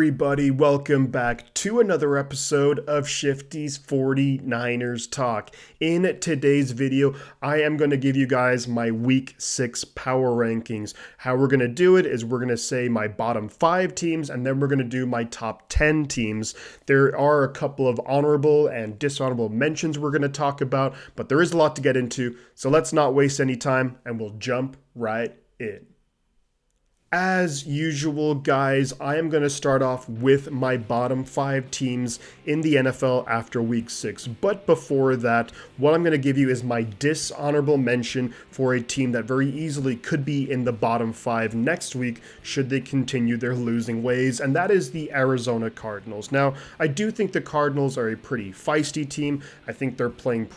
everybody? Welcome back to another episode of Shifty's 49ers Talk. In today's video, I am going to give you guys my Week 6 power rankings. How we're going to do it is we're going to say my bottom 5 teams, and then we're going to do my top 10 teams. There are a couple of honorable and dishonorable mentions we're going to talk about, but there is a lot to get into, so let's not waste any time, and we'll jump right in. As usual, guys, I am going to start off with my bottom 5 teams in the NFL after week 6. But before that, what I'm going to give you is my dishonorable mention for a team that very easily could be in the bottom 5 next week should they continue their losing ways, and that is the Arizona Cardinals. Now, I do think the Cardinals are a pretty feisty team. I think they're playing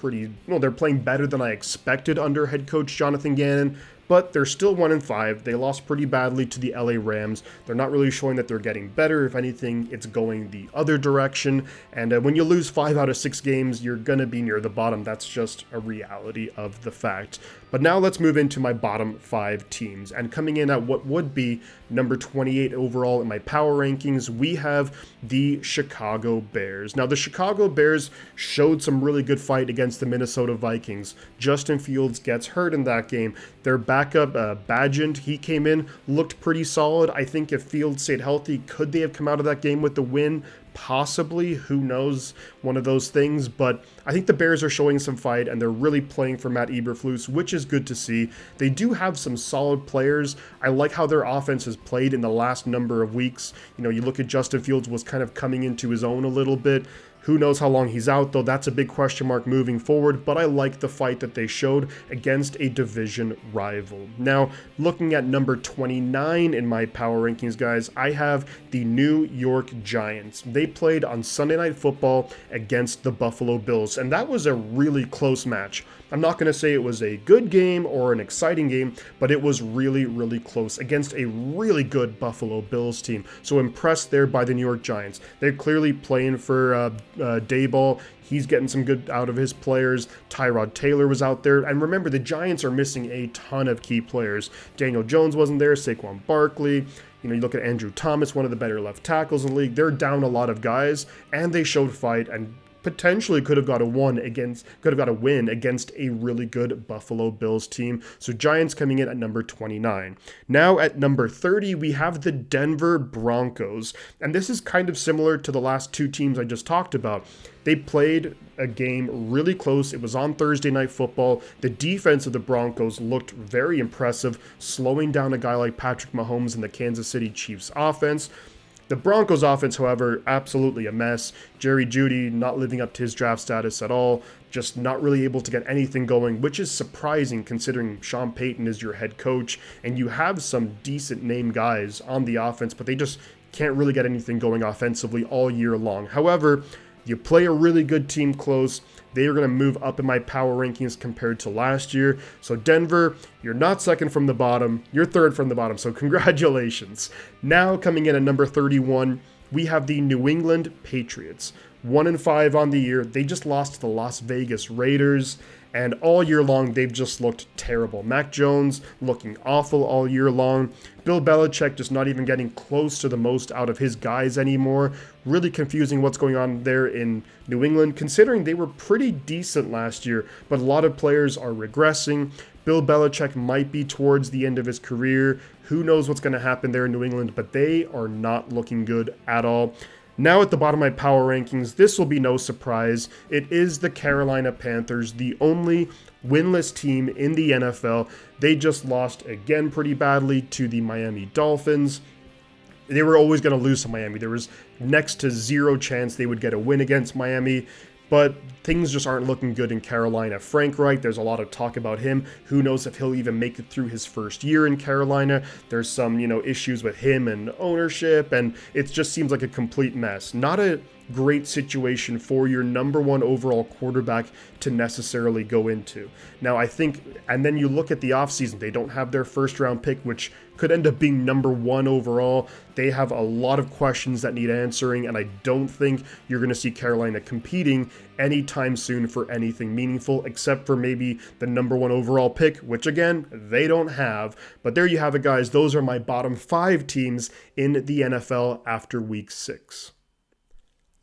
they're playing better than I expected under head coach Jonathan Gannon. But they're still 1-5. They lost pretty badly to the LA Rams. They're not really showing that they're getting better. If anything, it's going the other direction. And when you lose 5 out of 6 games, you're going to be near the bottom. That's just a reality of the fact. But now let's move into my bottom 5 teams. And coming in at what would be number 28 overall in my power rankings, we have the Chicago Bears. Now, the Chicago Bears showed some really good fight against the Minnesota Vikings. Justin Fields gets hurt in that game. Their backup, Bagent, he came in, looked pretty solid. I think if Fields stayed healthy, could they have come out of that game with the win? Possibly, who knows, one of those things, but I think the Bears are showing some fight and they're really playing for Matt Eberflus, which is good to see. They do have some solid players. I like how their offense has played in the last number of weeks. You know, you look at Justin Fields was kind of coming into his own a little bit. Who knows how long he's out, though? That's a big question mark moving forward, but I like the fight that they showed against a division rival. Now, looking at number 29 in my power rankings, guys, I have the New York Giants. They played on Sunday Night Football against the Buffalo Bills, and that was a really close match. I'm not going to say it was a good game or an exciting game, but it was really, really close against a really good Buffalo Bills team. So impressed there by the New York Giants. They're clearly playing for Daboll. He's getting some good out of his players. Tyrod Taylor was out there. And remember, the Giants are missing a ton of key players. Daniel Jones wasn't there. Saquon Barkley. You know, you look at Andrew Thomas, one of the better left tackles in the league. They're down a lot of guys, and they showed fight and potentially could have got a win against a really good Buffalo Bills team. So Giants coming in at number 29. Now at number 30, we have the Denver Broncos. And this is kind of similar to the last 2 teams I just talked about. They played a game really close. It was on Thursday Night Football. The defense of the Broncos looked very impressive, slowing down a guy like Patrick Mahomes and the Kansas City Chiefs offense. The Broncos offense, however, absolutely a mess. Jerry Jeudy not living up to his draft status at all, just not really able to get anything going, which is surprising considering Sean Payton is your head coach and you have some decent name guys on the offense, but they just can't really get anything going offensively all year long. However, you play a really good team close, they are going to move up in my power rankings compared to last year. So Denver, you're not second from the bottom, you're third from the bottom, so congratulations. Now coming in at number 31, we have the New England Patriots. 1-5 on the year. They just lost to the Las Vegas Raiders, and all year long, they've just looked terrible. Mac Jones looking awful all year long. Bill Belichick just not even getting close to the most out of his guys anymore. Really confusing what's going on there in New England, considering they were pretty decent last year, but a lot of players are regressing. Bill Belichick might be towards the end of his career. Who knows what's going to happen there in New England, but they are not looking good at all. Now at the bottom of my power rankings, this will be no surprise. It is the Carolina Panthers, the only winless team in the NFL. They just lost again pretty badly to the Miami Dolphins. They were always going to lose to Miami. There was next to zero chance they would get a win against Miami. But things just aren't looking good in Carolina. Frank Reich, there's a lot of talk about him. Who knows if he'll even make it through his first year in Carolina. There's some, issues with him and ownership, and it just seems like a complete mess. Not a great situation for your number one overall quarterback to necessarily go into. Now, I think, and then you look at the offseason, they don't have their first round pick, which could end up being number one overall. They have a lot of questions that need answering, and I don't think you're going to see Carolina competing anytime soon for anything meaningful, except for maybe the number one overall pick, which again, they don't have. But there you have it, guys. Those are my bottom 5 teams in the NFL after week 6.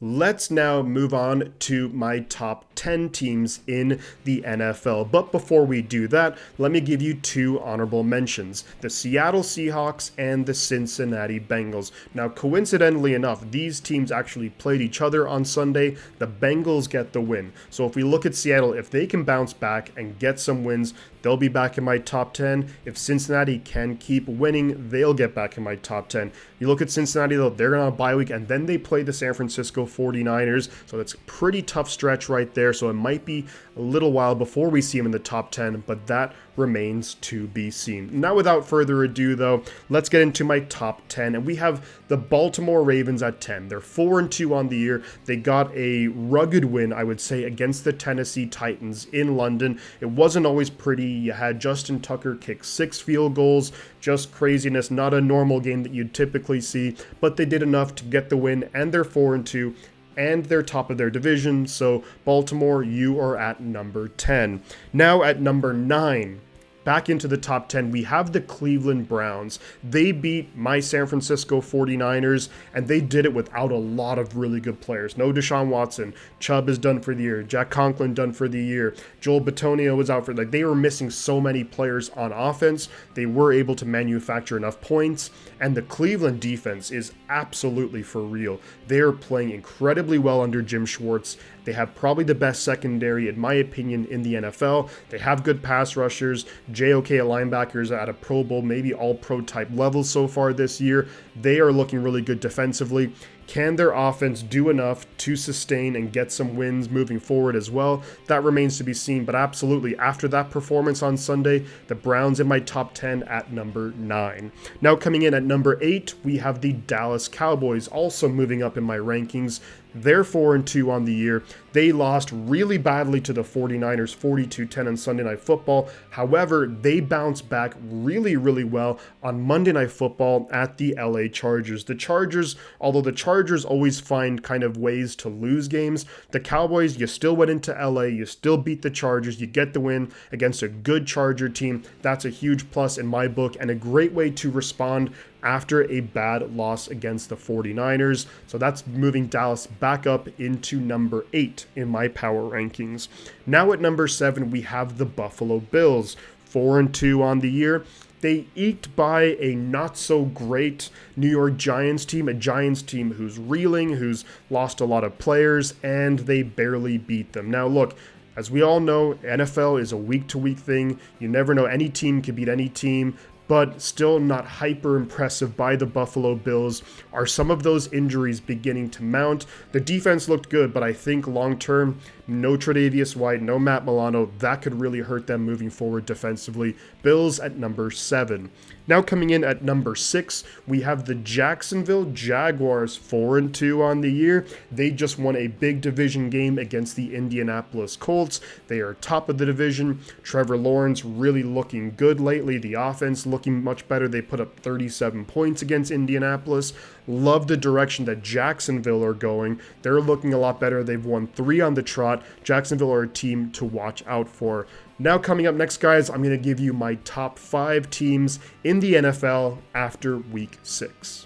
Let's now move on to my top 10 teams in the NFL. But before we do that, let me give you 2 honorable mentions: the Seattle Seahawks and the Cincinnati Bengals. Now, coincidentally enough, these teams actually played each other on Sunday. The Bengals get the win. So if we look at Seattle, if they can bounce back and get some wins, they'll be back in my top 10. If Cincinnati can keep winning, they'll get back in my top 10. You look at Cincinnati, though, they're on a bye week, and then they play the San Francisco 49ers. So that's a pretty tough stretch right there. So it might be a little while before we see them in the top 10, but that remains to be seen. Now, without further ado, though, let's get into my top 10. And we have the Baltimore Ravens at 10. They're 4-2 on the year. They got a rugged win, I would say, against the Tennessee Titans in London. It wasn't always pretty. You had Justin Tucker kick 6 field goals, just craziness, not a normal game that you'd typically see, but they did enough to get the win, and they're 4-2. And they're top of their division. So Baltimore, you are at number 10. Now at number 9, back into the top 10, we have the Cleveland Browns. They beat my San Francisco 49ers, and they did it without a lot of really good players. No Deshaun Watson. Chubb is done for the year. Jack Conklin done for the year. Joel Bitonio was out for, they were missing so many players on offense. They were able to manufacture enough points, and the Cleveland defense is absolutely for real. They are playing incredibly well under Jim Schwartz. They have probably the best secondary, in my opinion, in the NFL. They have good pass rushers, JOK linebackers at a Pro Bowl, maybe all-pro type level so far this year. They are looking really good defensively. Can their offense do enough to sustain and get some wins moving forward as well? That remains to be seen, but absolutely, after that performance on Sunday, the Browns in my top 10 at number 9. Now coming in at number 8, we have the Dallas Cowboys, also moving up in my rankings. They're 4-2 on the year. They lost really badly to the 49ers, 42-10 on Sunday Night Football. However, they bounced back really, really well on Monday Night Football at the LA Chargers. The Chargers, although the Chargers always find kind of ways to lose games, the Cowboys, you still went into LA, you still beat the Chargers, you get the win against a good Charger team. That's a huge plus in my book, and a great way to respond after a bad loss against the 49ers. So that's moving Dallas back up into number 8 in my power rankings. Now at number 7, we have the Buffalo Bills, 4-2 on the year. They eked by a not-so-great New York Giants team, a Giants team who's reeling, who's lost a lot of players, and they barely beat them. Now look, as we all know, NFL is a week-to-week thing. You never know, any team can beat any team, but still not hyper impressive by the Buffalo Bills. Are some of those injuries beginning to mount? The defense looked good, but I think long-term, no Tre'Davious White, no Matt Milano, that could really hurt them moving forward defensively. Bills at number 7. Now coming in at number 6, we have the Jacksonville Jaguars, 4-2 on the year. They just won a big division game against the Indianapolis Colts. They are top of the division. Trevor Lawrence really looking good lately. The offense looking much better. They put up 37 points against Indianapolis. Love the direction that Jacksonville are going. They're looking a lot better. They've won 3 on the trot. Jacksonville are a team to watch out for. Now coming up next, guys, I'm going to give you my top 5 teams in the NFL after week 6.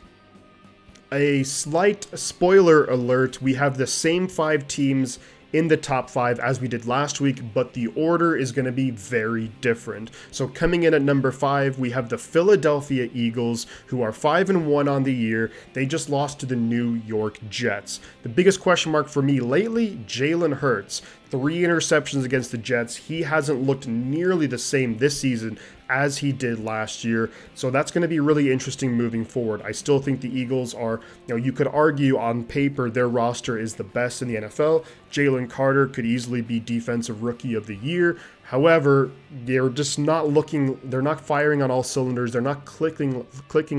A slight spoiler alert, we have the same 5 teams in the top 5 as we did last week, but the order is going to be very different. So coming in at number 5, we have the Philadelphia Eagles, who are 5-1 on the year. They just lost to the New York Jets. The biggest question mark for me lately, Jalen Hurts. 3 interceptions against the Jets. He hasn't looked nearly the same this season as he did last year. So that's going to be really interesting moving forward. I still think the Eagles are, you could argue on paper their roster is the best in the NFL. Jalen Carter could easily be Defensive Rookie of the Year. However, they're just not looking, they're not firing on all cylinders. They're not clicking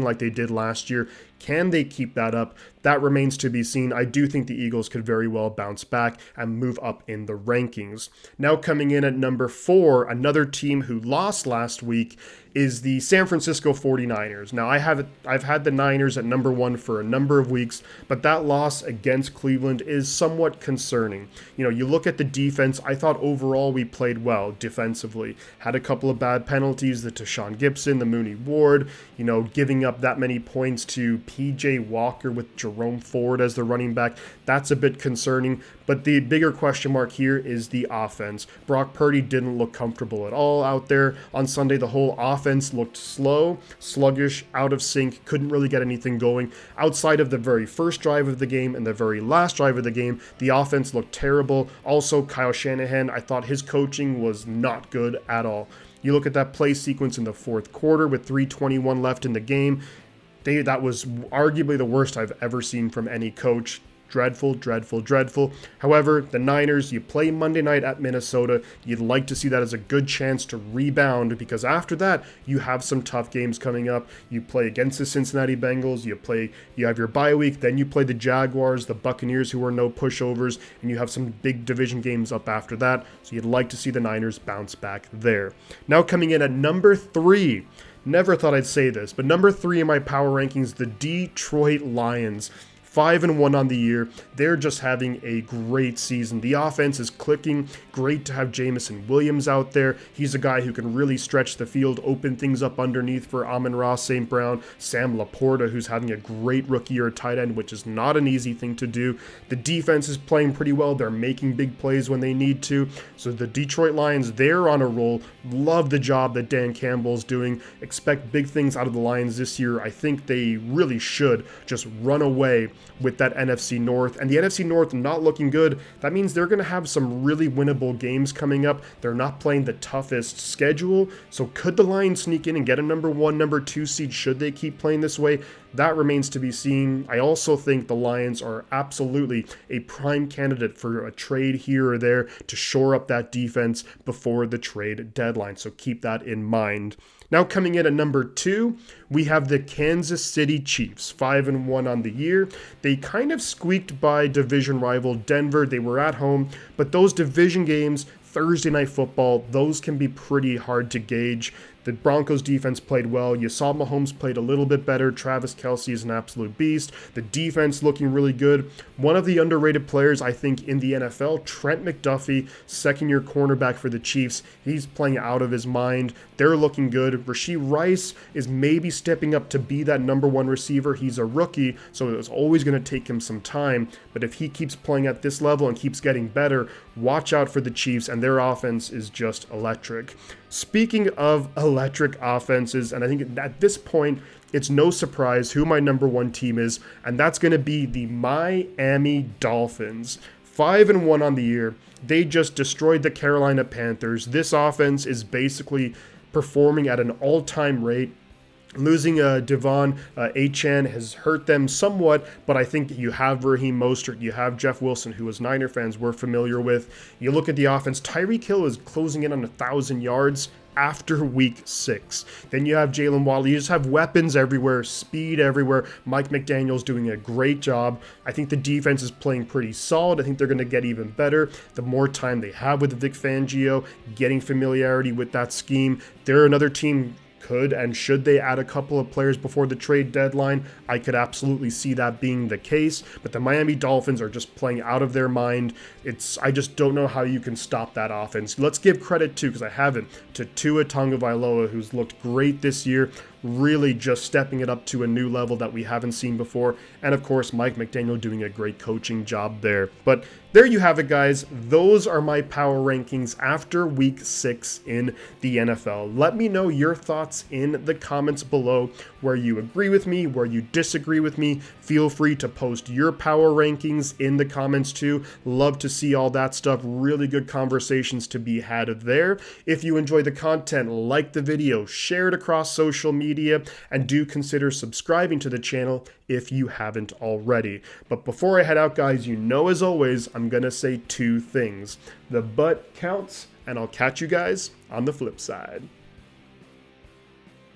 like they did last year. Can they keep that up? That remains to be seen. I do think the Eagles could very well bounce back and move up in the rankings. Now coming in at number 4, another team who lost last week is the San Francisco 49ers. Now I've had the Niners at number 1 for a number of weeks, but that loss against Cleveland is somewhat concerning. You know, you look at the defense, I thought overall we played well defensively. Had a couple of bad penalties, the Tashawn Gibson, the Mooney Ward, you know, giving up that many points to PJ Walker with Jerome Ford as the running back. That's a bit concerning, but the bigger question mark here is the offense. Brock Purdy didn't look comfortable at all out there on Sunday. The whole offense looked slow, sluggish, out of sync, couldn't really get anything going. Outside of the very first drive of the game and the very last drive of the game, the offense looked terrible. Also, Kyle Shanahan, I thought his coaching was not good at all. You look at that play sequence in the fourth quarter with 3:21 left in the game. That was arguably the worst I've ever seen from any coach. Dreadful, dreadful, dreadful. However, the Niners, you play Monday night at Minnesota. You'd like to see that as a good chance to rebound, because after that, you have some tough games coming up. You play against the Cincinnati Bengals. You have your bye week. Then you play the Jaguars, the Buccaneers, who are no pushovers, and you have some big division games up after that. So you'd like to see the Niners bounce back there. Now coming in at number 3. Never thought I'd say this, but number 3 in my power rankings, the Detroit Lions. 5-1 on the year. They're just having a great season. The offense is clicking. Great to have Jameson Williams out there. He's a guy who can really stretch the field, open things up underneath for Amon-Ra St. Brown, Sam Laporta, who's having a great rookie year at tight end, which is not an easy thing to do. The defense is playing pretty well. They're making big plays when they need to. So the Detroit Lions, they're on a roll. Love the job that Dan Campbell's doing. Expect big things out of the Lions this year. I think they really should just run away with that NFC North. And the NFC North not looking good, that means they're going to have some really winnable games coming up. They're not playing the toughest schedule. So could the Lions sneak in and get a number 1, number 2 seed should they keep playing this way? That remains to be seen. I also think the Lions are absolutely a prime candidate for a trade here or there to shore up that defense before the trade deadline. So keep that in mind. Now coming in at number 2, we have the Kansas City Chiefs, 5-1 on the year. They kind of squeaked by division rival Denver. They were at home, but those division games, Thursday Night Football, those can be pretty hard to gauge. The Broncos defense played well. You saw Mahomes played a little bit better. Travis Kelce is an absolute beast. The defense looking really good. One of the underrated players, I think, in the NFL, Trent McDuffie, second-year cornerback for the Chiefs. He's playing out of his mind. They're looking good. Rashee Rice is maybe stepping up to be that number 1 receiver. He's a rookie, so it's always going to take him some time. But if he keeps playing at this level and keeps getting better, watch out for the Chiefs, and their offense is just electric. Speaking of electric offenses, and I think at this point, it's no surprise who my number 1 team is, and that's going to be the Miami Dolphins. 5-1 on the year. They just destroyed the Carolina Panthers. This offense is basically performing at an all-time rate. Losing Devon Achane has hurt them somewhat, but I think you have Raheem Mostert, you have Jeff Wilson, who as Niner fans we're familiar with. You look at the offense, Tyreek Hill is closing in on 1,000 yards after week 6. Then you have Jalen Waddle. You just have weapons everywhere, speed everywhere. Mike McDaniel's doing a great job. I think the defense is playing pretty solid. I think they're going to get even better the more time they have with Vic Fangio, getting familiarity with that scheme. They're another team. Could and should they add a couple of players before the trade deadline? I could absolutely see that being the case, but the Miami Dolphins are just playing out of their mind. I just don't know how you can stop that offense. Let's give credit to, because I haven't, to Tua Tagovailoa, who's looked great this year, really just stepping it up to a new level that we haven't seen before, and of course Mike McDaniel doing a great coaching job there. But there you have it, guys. Those are my power rankings after week 6 in the NFL. Let me know your thoughts in the comments below, where you agree with me, where you disagree with me. Feel free to post your power rankings in the comments too. Love to see all that stuff. Really good conversations to be had there. If you enjoy the content, like the video, share it across social media, and do consider subscribing to the channel if you haven't already. But before I head out, guys, you know as always, I'm gonna say 2 things. The butt counts, and I'll catch you guys on the flip side.